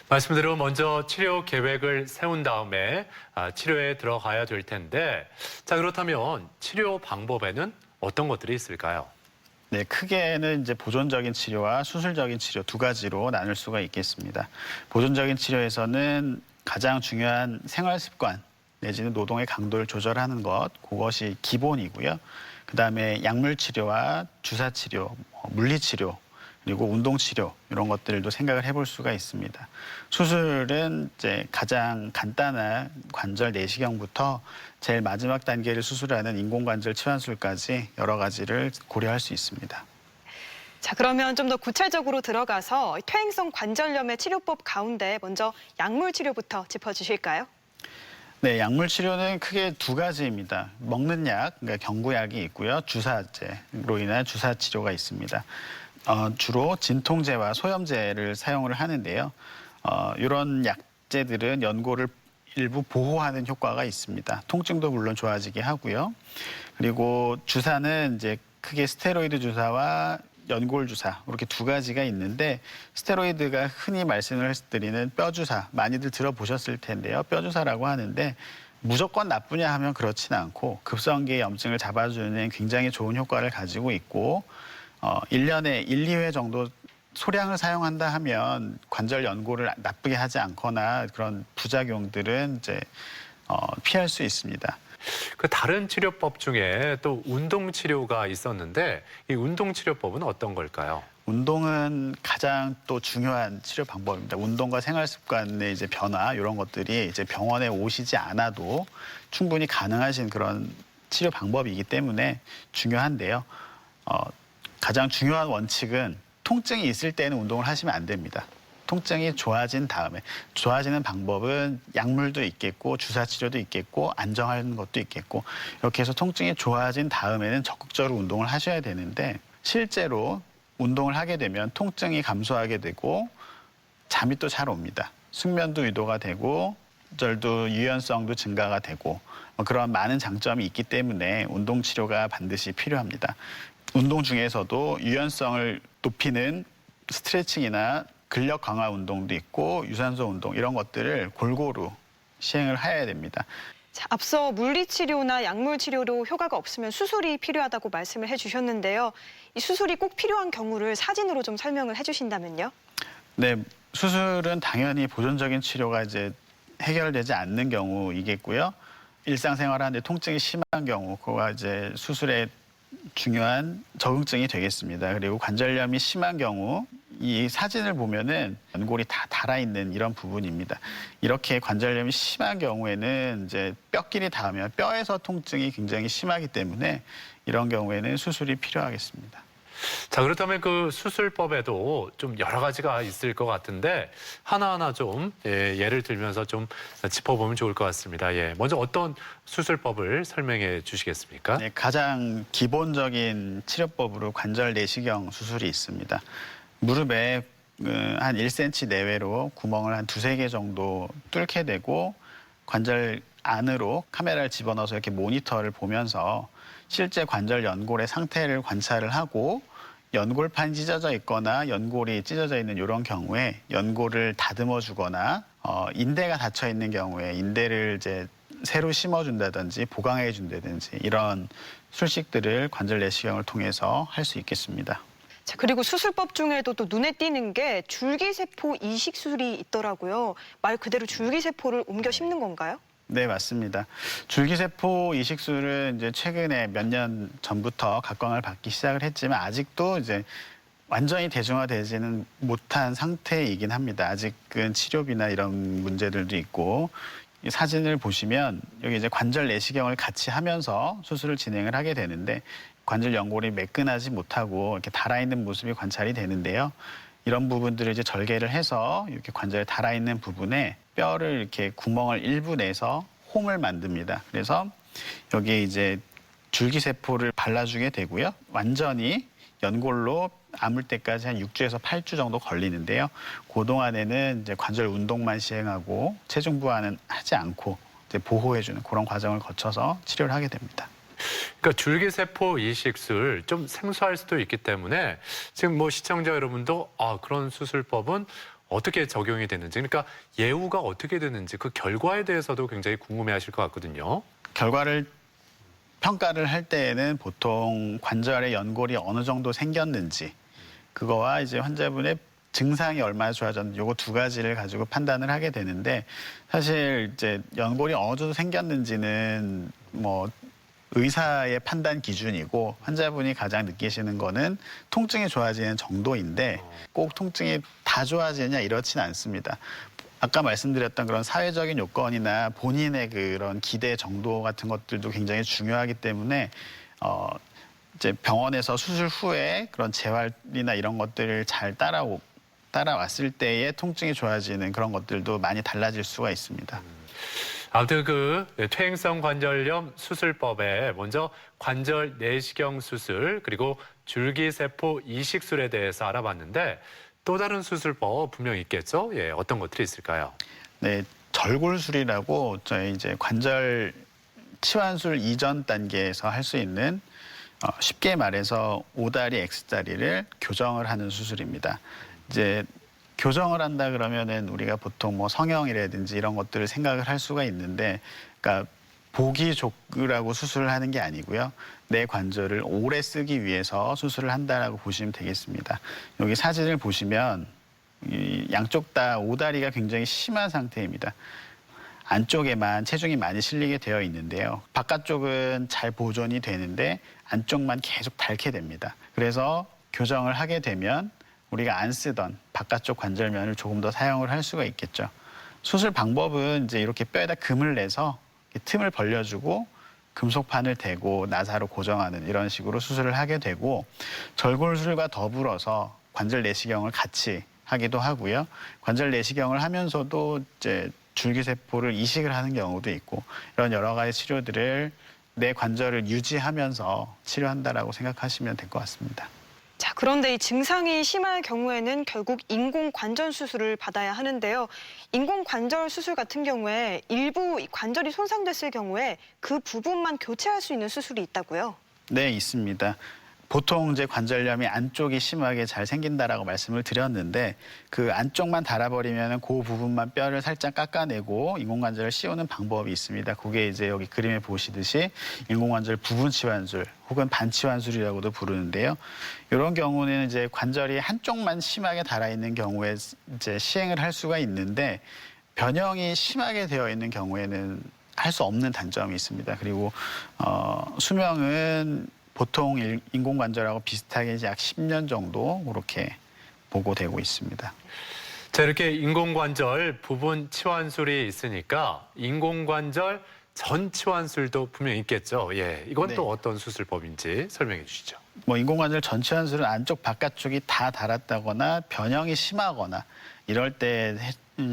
말씀대로 먼저 치료 계획을 세운 다음에 치료에 들어가야 될 텐데 자, 그렇다면 치료 방법에는 어떤 것들이 있을까요? 네, 크게는 이제 보존적인 치료와 수술적인 치료 두 가지로 나눌 수가 있겠습니다. 보존적인 치료에서는 가장 중요한 생활 습관 내지는 노동의 강도를 조절하는 것, 그것이 기본이고요. 그다음에 약물 치료와 주사 치료, 물리 치료, 그리고 운동 치료 이런 것들도 생각을 해볼 수가 있습니다. 수술은 이제 가장 간단한 관절 내시경부터 제일 마지막 단계를 수술하는 인공관절 치환술까지 여러 가지를 고려할 수 있습니다. 자, 그러면 좀 더 구체적으로 들어가서 퇴행성 관절염의 치료법 가운데 먼저 약물 치료부터 짚어주실까요? 네, 약물 치료는 크게 두 가지입니다. 먹는 약, 그러니까 경구약이 있고요. 주사제로 인한 주사 치료가 있습니다. 주로 진통제와 소염제를 사용을 하는데요. 이런 약제들은 연골을 일부 보호하는 효과가 있습니다. 통증도 물론 좋아지게 하고요. 그리고 주사는 이제 크게 스테로이드 주사와 연골 주사 이렇게 두 가지가 있는데 스테로이드가 흔히 말씀을 드리는 뼈 주사 많이들 들어보셨을 텐데요. 뼈 주사라고 하는데 무조건 나쁘냐 하면 그렇지는 않고 급성기의 염증을 잡아주는 굉장히 좋은 효과를 가지고 있고 1년에 1, 2회 정도 소량을 사용한다 하면 관절 연골을 나쁘게 하지 않거나 그런 부작용들은 이제 피할 수 있습니다. 그 다른 치료법 중에 또 운동 치료가 있었는데 이 운동 치료법은 어떤 걸까요? 운동은 가장 또 중요한 치료 방법입니다. 운동과 생활 습관의 이제 변화 이런 것들이 이제 병원에 오시지 않아도 충분히 가능하신 그런 치료 방법이기 때문에 중요한데요. 가장 중요한 원칙은 통증이 있을 때는 운동을 하시면 안 됩니다. 통증이 좋아진 다음에 좋아지는 방법은 약물도 있겠고 주사 치료도 있겠고 안정하는 것도 있겠고 이렇게 해서 통증이 좋아진 다음에는 적극적으로 운동을 하셔야 되는데 실제로 운동을 하게 되면 통증이 감소하게 되고 잠이 또 잘 옵니다. 숙면도 유도가 되고 절도 유연성도 증가가 되고 그런 많은 장점이 있기 때문에 운동 치료가 반드시 필요합니다. 운동 중에서도 유연성을 높이는 스트레칭이나 근력 강화 운동도 있고 유산소 운동 이런 것들을 골고루 시행을 해야 됩니다. 자, 앞서 물리치료나 약물치료로 효과가 없으면 수술이 필요하다고 말씀을 해주셨는데요. 이 수술이 꼭 필요한 경우를 사진으로 좀 설명을 해주신다면요. 네, 수술은 당연히 보존적인 치료가 이제 해결되지 않는 경우이겠고요. 일상생활하는데 통증이 심한 경우, 그거가 이제 수술의 중요한 적응증이 되겠습니다. 그리고 관절염이 심한 경우 이 사진을 보면은 연골이 다 닳아있는 이런 부분입니다. 이렇게 관절염이 심한 경우에는 이제 뼈끼리 닿으면 뼈에서 통증이 굉장히 심하기 때문에 이런 경우에는 수술이 필요하겠습니다. 자, 그렇다면 그 수술법에도 좀 여러 가지가 있을 것 같은데 하나하나 좀 예를 들면서 좀 짚어보면 좋을 것 같습니다. 먼저 어떤 수술법을 설명해 주시겠습니까? 네, 가장 기본적인 치료법으로 관절 내시경 수술이 있습니다. 무릎에 한 1cm 내외로 구멍을 한 2-3개 정도 뚫게 되고 관절 안으로 카메라를 집어넣어서 이렇게 모니터를 보면서 실제 관절 연골의 상태를 관찰을 하고 연골판이 찢어져 있거나 연골이 찢어져 있는 이런 경우에 연골을 다듬어 주거나 인대가 닫혀 있는 경우에 인대를 이제 새로 심어준다든지 보강해 준다든지 이런 술식들을 관절 내시경을 통해서 할 수 있겠습니다. 자, 그리고 수술법 중에도 또 눈에 띄는 게 줄기세포 이식 수술이 있더라고요. 말 그대로 줄기세포를 옮겨 심는 건가요? 네, 맞습니다. 줄기세포 이식술은 이제 최근에 몇 년 전부터 각광을 받기 시작을 했지만 아직도 이제 완전히 대중화되지는 못한 상태이긴 합니다. 아직은 치료비나 이런 문제들도 있고 이 사진을 보시면 여기 이제 관절 내시경을 같이 하면서 수술을 진행을 하게 되는데 관절 연골이 매끈하지 못하고 이렇게 달아있는 모습이 관찰이 되는데요. 이런 부분들을 이제 절개를 해서 이렇게 관절에 달아있는 부분에 뼈를 이렇게 구멍을 일부 내서 홈을 만듭니다. 그래서 여기에 이제 줄기세포를 발라주게 되고요. 완전히 연골로 아물 때까지 한 6주에서 8주 정도 걸리는데요. 그동안에는 이제 관절 운동만 시행하고 체중 부하는 하지 않고 이제 보호해주는 그런 과정을 거쳐서 치료를 하게 됩니다. 그러니까 줄기세포 이식술 좀 생소할 수도 있기 때문에 지금 뭐 시청자 여러분도 그런 수술법은 어떻게 적용이 되는지, 그러니까 예후가 어떻게 되는지 그 결과에 대해서도 굉장히 궁금해하실 것 같거든요. 결과를 평가를 할 때에는 보통 관절에 연골이 어느 정도 생겼는지 그거와 이제 환자분의 증상이 얼마나 좋아졌는지 요거 두 가지를 가지고 판단을 하게 되는데 사실 이제 연골이 어느 정도 생겼는지는 뭐 의사의 판단 기준이고 환자분이 가장 느끼시는 거는 통증이 좋아지는 정도인데 꼭 통증이 다 좋아지느냐 이렇지는 않습니다. 아까 말씀드렸던 그런 사회적인 요건이나 본인의 그런 기대 정도 같은 것들도 굉장히 중요하기 때문에 이제 병원에서 수술 후에 그런 재활이나 이런 것들을 잘 따라왔을 때의 통증이 좋아지는 그런 것들도 많이 달라질 수가 있습니다. 아무튼 그 퇴행성 관절염 수술법에 먼저 관절 내시경 수술 그리고 줄기세포 이식술에 대해서 알아봤는데 또 다른 수술법 분명히 있겠죠? 예, 어떤 것들이 있을까요? 네, 절골술이라고 저희 이제 관절 치환술 이전 단계에서 할 수 있는 쉽게 말해서 O다리, X다리를 교정을 하는 수술입니다. 이제 교정을 한다 그러면은 우리가 보통 뭐 성형이라든지 이런 것들을 생각을 할 수가 있는데, 그러니까 보기 좋으라고 수술을 하는 게 아니고요. 내 관절을 오래 쓰기 위해서 수술을 한다라고 보시면 되겠습니다. 여기 사진을 보시면 이 양쪽 다 오다리가 굉장히 심한 상태입니다. 안쪽에만 체중이 많이 실리게 되어 있는데요. 바깥쪽은 잘 보존이 되는데 안쪽만 계속 닳게 됩니다. 그래서 교정을 하게 되면 우리가 안 쓰던 바깥쪽 관절면을 조금 더 사용을 할 수가 있겠죠. 수술 방법은 이제 이렇게 뼈에다 금을 내서 틈을 벌려주고 금속판을 대고 나사로 고정하는 이런 식으로 수술을 하게 되고, 절골술과 더불어서 관절 내시경을 같이 하기도 하고요. 관절 내시경을 하면서도 이제 줄기세포를 이식을 하는 경우도 있고, 이런 여러 가지 치료들을 내 관절을 유지하면서 치료한다라고 생각하시면 될 것 같습니다. 자, 그런데 이 증상이 심할 경우에는 결국 인공관절 수술을 받아야 하는데요. 인공관절 수술 같은 경우에 일부 관절이 손상됐을 경우에 그 부분만 교체할 수 있는 수술이 있다고요? 네, 있습니다. 보통 이제 관절염이 안쪽이 심하게 잘 생긴다라고 말씀을 드렸는데 그 안쪽만 달아버리면 그 부분만 뼈를 살짝 깎아내고 인공관절을 씌우는 방법이 있습니다. 그게 이제 여기 그림에 보시듯이 인공관절 부분 치환술 혹은 반치환술이라고도 부르는데요. 이런 경우는 이제 관절이 한쪽만 심하게 달아있는 경우에 이제 시행을 할 수가 있는데 변형이 심하게 되어 있는 경우에는 할 수 없는 단점이 있습니다. 그리고 수명은 보통 인공관절하고 비슷하게 이제 약 10년 정도 그렇게 보고되고 있습니다. 자, 이렇게 인공관절 부분 치환술이 있으니까 인공관절 전 치환술도 분명히 있겠죠. 예, 이건 네. 또 어떤 수술법인지 설명해 주시죠. 뭐 인공관절 전 치환술은 안쪽 바깥쪽이 다 닳았다거나 변형이 심하거나 이럴 때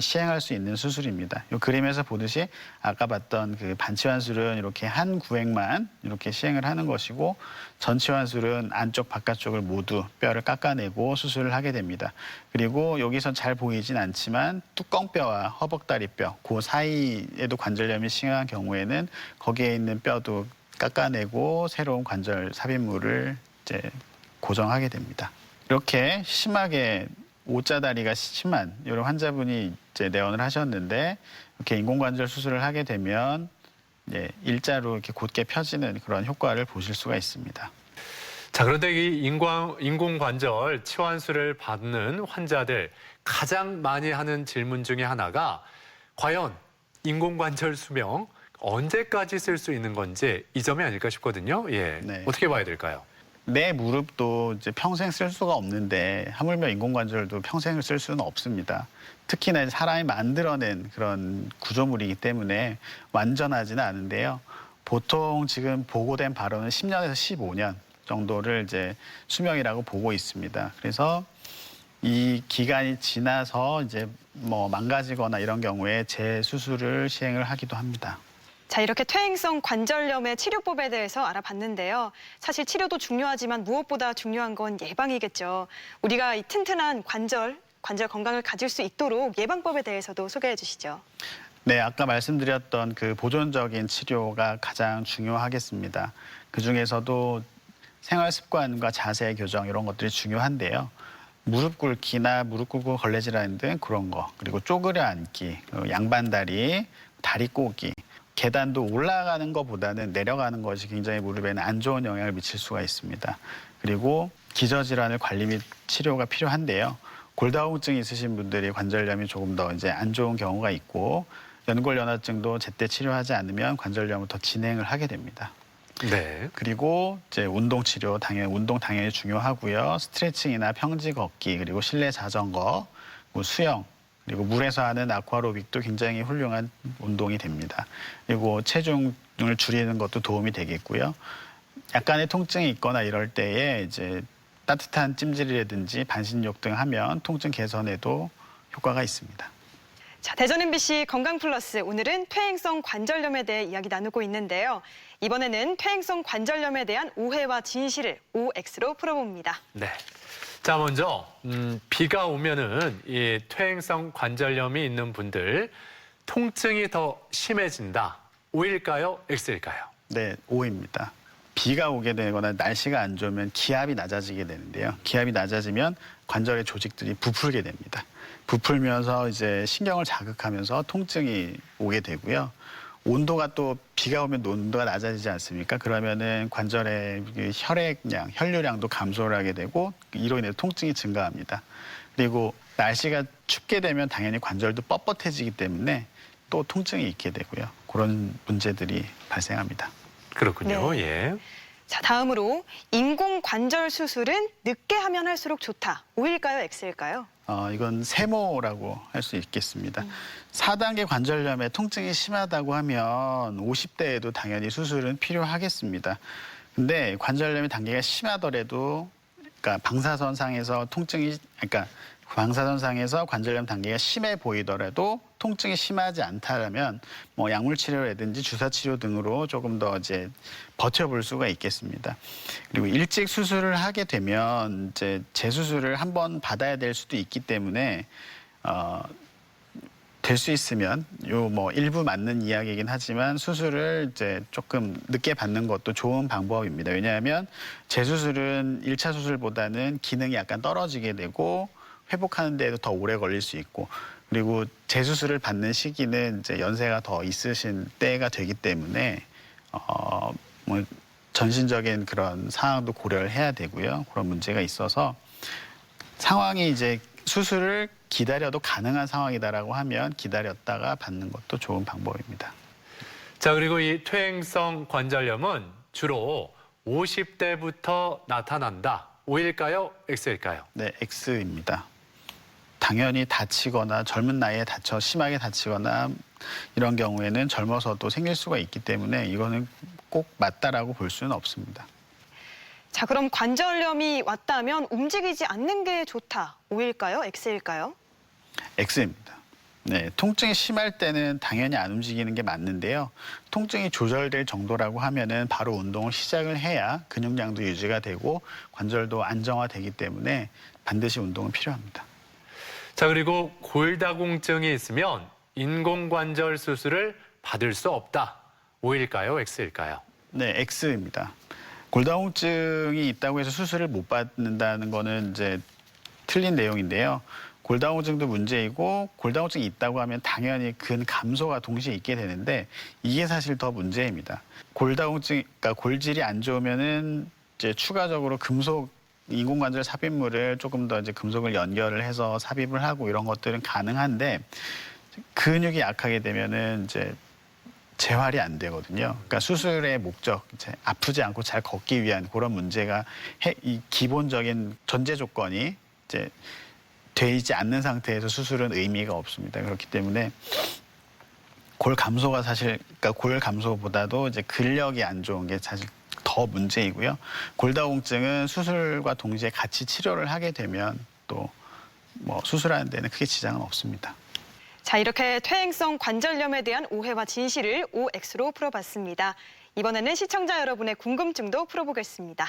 시행할 수 있는 수술입니다. 이 그림에서 보듯이 아까 봤던 그 반치환술은 이렇게 한 구획만 이렇게 시행을 하는 것이고, 전치환술은 안쪽 바깥쪽을 모두 뼈를 깎아내고 수술을 하게 됩니다. 그리고 여기선 잘 보이진 않지만 뚜껑뼈와 허벅다리뼈 그 사이에도 관절염이 심한 경우에는 거기에 있는 뼈도 깎아내고 새로운 관절 삽입물을 이제 고정하게 됩니다. 이렇게 심하게 O자 다리가 심한 이런 환자분이 이제 내원을 하셨는데 이렇게 인공관절 수술을 하게 되면 이제 일자로 이렇게 곧게 펴지는 그런 효과를 보실 수가 있습니다. 자, 그런데 이 인공관절 치환술을 받는 환자들 가장 많이 하는 질문 중에 하나가 과연 인공관절 수명 언제까지 쓸 수 있는 건지 이 점이 아닐까 싶거든요. 예, 네. 어떻게 봐야 될까요? 내 무릎도 이제 평생 쓸 수가 없는데 하물며 인공관절도 평생을 쓸 수는 없습니다. 특히나 사람이 만들어낸 그런 구조물이기 때문에 완전하지는 않은데요. 보통 지금 보고된 바로는 10년에서 15년 정도를 이제 수명이라고 보고 있습니다. 그래서 이 기간이 지나서 이제 뭐 망가지거나 이런 경우에 재수술을 시행을 하기도 합니다. 자, 이렇게 퇴행성 관절염의 치료법에 대해서 알아봤는데요. 사실 치료도 중요하지만 무엇보다 중요한 건 예방이겠죠. 우리가 이 튼튼한 관절 건강을 가질 수 있도록 예방법에 대해서도 소개해 주시죠. 네, 아까 말씀드렸던 그 보존적인 치료가 가장 중요하겠습니다. 그중에서도 생활 습관과 자세 교정 이런 것들이 중요한데요. 무릎 꿇기나 무릎 꿇고 걸레질하는 등 그런 거, 그리고 쪼그려 앉기, 양반다리, 다리 꼬기, 계단도 올라가는 것보다는 내려가는 것이 굉장히 무릎에는 안 좋은 영향을 미칠 수가 있습니다. 그리고 기저질환을 관리 및 치료가 필요한데요. 골다공증이 있으신 분들이 관절염이 조금 더 이제 안 좋은 경우가 있고 연골연화증도 제때 치료하지 않으면 관절염을 더 진행을 하게 됩니다. 네. 그리고 이제 운동 치료 운동 당연히 중요하고요. 스트레칭이나 평지 걷기, 그리고 실내 자전거, 수영, 그리고 물에서 하는 아쿠아로빅도 굉장히 훌륭한 운동이 됩니다. 그리고 체중을 줄이는 것도 도움이 되겠고요. 약간의 통증이 있거나 이럴 때에 이제 따뜻한 찜질이라든지 반신욕 등 하면 통증 개선에도 효과가 있습니다. 자, 대전 MBC 건강플러스 오늘은 퇴행성 관절염에 대해 이야기 나누고 있는데요. 이번에는 퇴행성 관절염에 대한 오해와 진실을 OX로 풀어봅니다. 네. 자, 먼저 비가 오면은 이 퇴행성 관절염이 있는 분들 통증이 더 심해진다. O일까요? X일까요? 네, O입니다. 비가 오게 되거나 날씨가 안 좋으면 기압이 낮아지게 되는데요. 기압이 낮아지면 관절의 조직들이 부풀게 됩니다. 부풀면서 이제 신경을 자극하면서 통증이 오게 되고요. 온도가 또 비가 오면 온도가 낮아지지 않습니까? 그러면은 관절의 혈액량, 혈류량도 감소를 하게 되고 이로 인해 통증이 증가합니다. 그리고 날씨가 춥게 되면 당연히 관절도 뻣뻣해지기 때문에 또 통증이 있게 되고요. 그런 문제들이 발생합니다. 그렇군요. 네. 예. 자, 다음으로 인공관절 수술은 늦게 하면 할수록 좋다. O일까요? X일까요? 이건 세모라고 할 수 있겠습니다. 4단계 관절염에 통증이 심하다고 하면 50대에도 당연히 수술은 필요하겠습니다. 근데 관절염의 단계가 심하더라도 그러니까 방사선상에서 방사선상에서 관절염 단계가 심해 보이더라도 통증이 심하지 않다면 뭐 약물 치료라든지 주사 치료 등으로 조금 더 이제 버텨볼 수가 있겠습니다. 그리고 일찍 수술을 하게 되면 이제 재수술을 한번 받아야 될 수도 있기 때문에 될 수 있으면 뭐 일부 맞는 이야기이긴 하지만 수술을 이제 조금 늦게 받는 것도 좋은 방법입니다. 왜냐하면 재수술은 1차 수술보다는 기능이 약간 떨어지게 되고 회복하는 데에도 더 오래 걸릴 수 있고 그리고 재수술을 받는 시기는 이제 연세가 더 있으신 때가 되기 때문에 뭐 전신적인 그런 상황도 고려를 해야 되고요. 그런 문제가 있어서 상황이 이제 수술을 기다려도 가능한 상황이다라고 하면 기다렸다가 받는 것도 좋은 방법입니다. 자, 그리고 이 퇴행성 관절염은 주로 50대부터 나타난다. O일까요? X일까요? 네, X입니다. 당연히 다치거나 젊은 나이에 심하게 다치거나 이런 경우에는 젊어서도 생길 수가 있기 때문에 이거는 꼭 맞다라고 볼 수는 없습니다. 자, 그럼 관절염이 왔다면 움직이지 않는 게 좋다. O일까요? X일까요? X입니다. 네, 통증이 심할 때는 당연히 안 움직이는 게 맞는데요. 통증이 조절될 정도라고 하면은 바로 운동을 시작을 해야 근육량도 유지가 되고 관절도 안정화되기 때문에 반드시 운동은 필요합니다. 자, 그리고 골다공증이 있으면 인공관절 수술을 받을 수 없다. O일까요? X일까요? 네, X입니다. 골다공증이 있다고 해서 수술을 못 받는다는 거는 이제 틀린 내용인데요. 골다공증도 문제이고 골다공증이 있다고 하면 당연히 근 감소가 동시에 있게 되는데 이게 사실 더 문제입니다. 골다공증, 그러니까 골질이 안 좋으면은 이제 추가적으로 금속 인공관절 삽입물을 조금 더 이제 금속을 연결을 해서 삽입을 하고 이런 것들은 가능한데 근육이 약하게 되면은 이제 재활이 안 되거든요. 그러니까 수술의 목적, 이제 아프지 않고 잘 걷기 위한 그런 문제가 이 기본적인 전제 조건이 이제 되지 않는 상태에서 수술은 의미가 없습니다. 그렇기 때문에 골 감소가 사실, 그러니까 골 감소보다도 이제 근력이 안 좋은 게 사실 더 문제이고요. 골다공증은 수술과 동시에 같이 치료를 하게 되면 또 뭐 수술하는 데는 크게 지장은 없습니다. 자, 이렇게 퇴행성 관절염에 대한 오해와 진실을 OX로 풀어봤습니다. 이번에는 시청자 여러분의 궁금증도 풀어보겠습니다.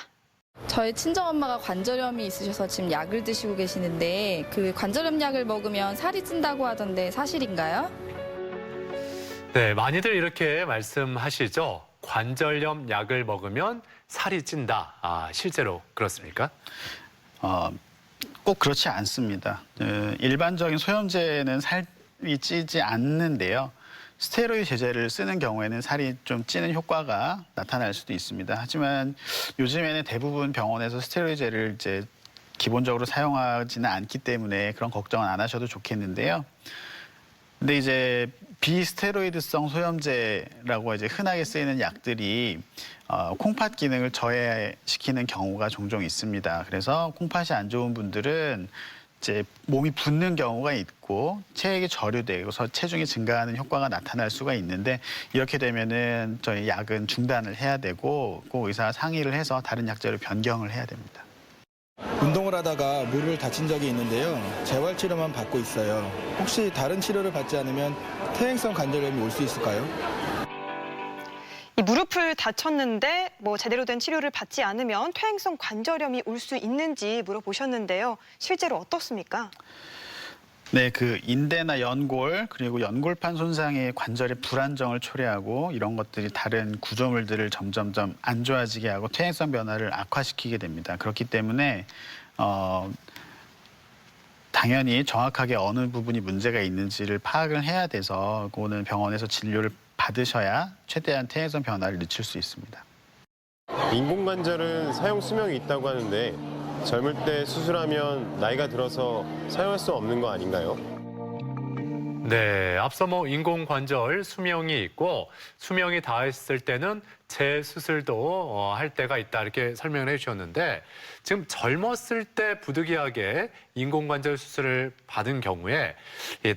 저희 친정엄마가 관절염이 있으셔서 지금 약을 드시고 계시는데 그 관절염 약을 먹으면 살이 찐다고 하던데 사실인가요? 네, 많이들 이렇게 말씀하시죠. 관절염 약을 먹으면 살이 찐다. 실제로 그렇습니까? 꼭 그렇지 않습니다. 일반적인 소염제는 살이 찌지 않는데요. 스테로이드 제제를 쓰는 경우에는 살이 좀 찌는 효과가 나타날 수도 있습니다. 하지만 요즘에는 대부분 병원에서 스테로이드제를 이제 기본적으로 사용하지는 않기 때문에 그런 걱정은 안 하셔도 좋겠는데요. 근데 이제 비스테로이드성 소염제라고 이제 흔하게 쓰이는 약들이 콩팥 기능을 저해시키는 경우가 종종 있습니다. 그래서 콩팥이 안 좋은 분들은 이제 몸이 붓는 경우가 있고 체액이 저류되고서 체중이 증가하는 효과가 나타날 수가 있는데 이렇게 되면은 저희 약은 중단을 해야 되고 꼭 의사와 상의를 해서 다른 약제로 변경을 해야 됩니다. 운동을 하다가 무릎을 다친 적이 있는데요. 재활 치료만 받고 있어요. 혹시 다른 치료를 받지 않으면 퇴행성 관절염이 올 수 있을까요? 이 무릎을 다쳤는데 제대로 된 치료를 받지 않으면 퇴행성 관절염이 올 수 있는지 물어보셨는데요. 실제로 어떻습니까? 네, 그 인대나 연골 그리고 연골판 손상의 관절의 불안정을 초래하고 이런 것들이 다른 구조물들을 점점점 안 좋아지게 하고 퇴행성 변화를 악화시키게 됩니다. 그렇기 때문에 당연히 정확하게 어느 부분이 문제가 있는지를 파악을 해야 돼서 그거는 병원에서 진료를 받으셔야 최대한 퇴행성 변화를 늦출 수 있습니다. 인공관절은 사용 수명이 있다고 하는데 젊을 때 수술하면 나이가 들어서 사용할 수 없는 거 아닌가요? 네, 앞서 인공관절 수명이 있고 수명이 다했을 때는 재수술도 할 때가 있다 이렇게 설명을 해주셨는데 지금 젊었을 때 부득이하게 인공관절 수술을 받은 경우에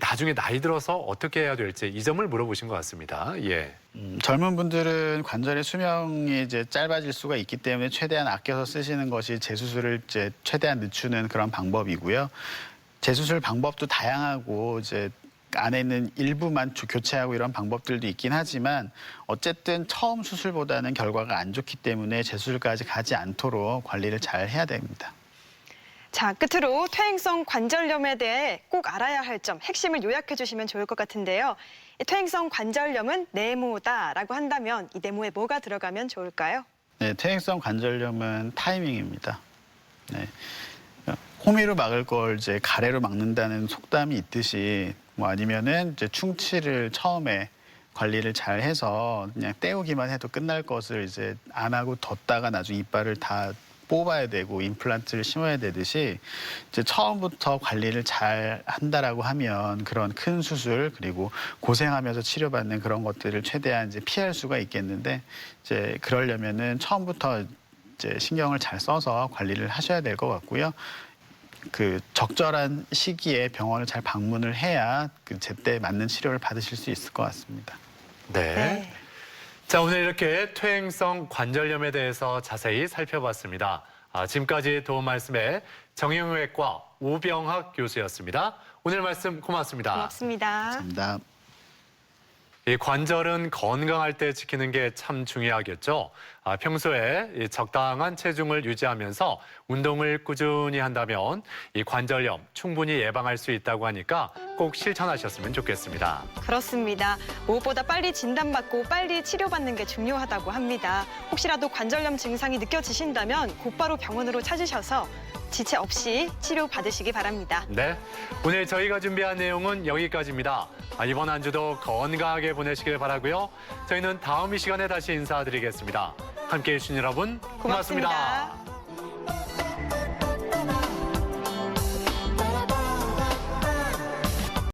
나중에 나이 들어서 어떻게 해야 될지 이 점을 물어보신 것 같습니다. 예. 젊은 분들은 관절의 수명이 이제 짧아질 수가 있기 때문에 최대한 아껴서 쓰시는 것이 재수술을 이제 최대한 늦추는 그런 방법이고요. 재수술 방법도 다양하고 이제 안에 있는 일부만 교체하고 이런 방법들도 있긴 하지만 어쨌든 처음 수술보다는 결과가 안 좋기 때문에 재수술까지 가지 않도록 관리를 잘 해야 됩니다. 자, 끝으로 퇴행성 관절염에 대해 꼭 알아야 할 점, 핵심을 요약해 주시면 좋을 것 같은데요. 퇴행성 관절염은 네모다라고 한다면 이 네모에 뭐가 들어가면 좋을까요? 네, 퇴행성 관절염은 타이밍입니다. 네. 호미로 막을 걸 이제 가래로 막는다는 속담이 있듯이 아니면은 이제 충치를 처음에 관리를 잘 해서 그냥 떼우기만 해도 끝날 것을 이제 안 하고 뒀다가 나중에 이빨을 다 뽑아야 되고 임플란트를 심어야 되듯이 이제 처음부터 관리를 잘 한다라고 하면 그런 큰 수술 그리고 고생하면서 치료받는 그런 것들을 최대한 이제 피할 수가 있겠는데 이제 그러려면은 처음부터 이제 신경을 잘 써서 관리를 하셔야 될 것 같고요. 그 적절한 시기에 병원을 잘 방문을 해야 그 제때 맞는 치료를 받으실 수 있을 것 같습니다. 네. 자, 오늘 이렇게 퇴행성 관절염에 대해서 자세히 살펴봤습니다. 지금까지 도움 말씀에 정형외과 오병학 교수였습니다. 오늘 말씀 고맙습니다. 고맙습니다. 감사합니다. 이 관절은 건강할 때 지키는 게 참 중요하겠죠. 평소에 이 적당한 체중을 유지하면서 운동을 꾸준히 한다면 이 관절염 충분히 예방할 수 있다고 하니까 꼭 실천하셨으면 좋겠습니다. 그렇습니다. 무엇보다 빨리 진단받고 빨리 치료받는 게 중요하다고 합니다. 혹시라도 관절염 증상이 느껴지신다면 곧바로 병원으로 찾으셔서 지체 없이 치료받으시기 바랍니다. 네, 오늘 저희가 준비한 내용은 여기까지입니다. 이번 한 주도 건강하게 보내시길 바라고요. 저희는 다음 이 시간에 다시 인사드리겠습니다. 함께해 주신 여러분 고맙습니다. 고맙습니다.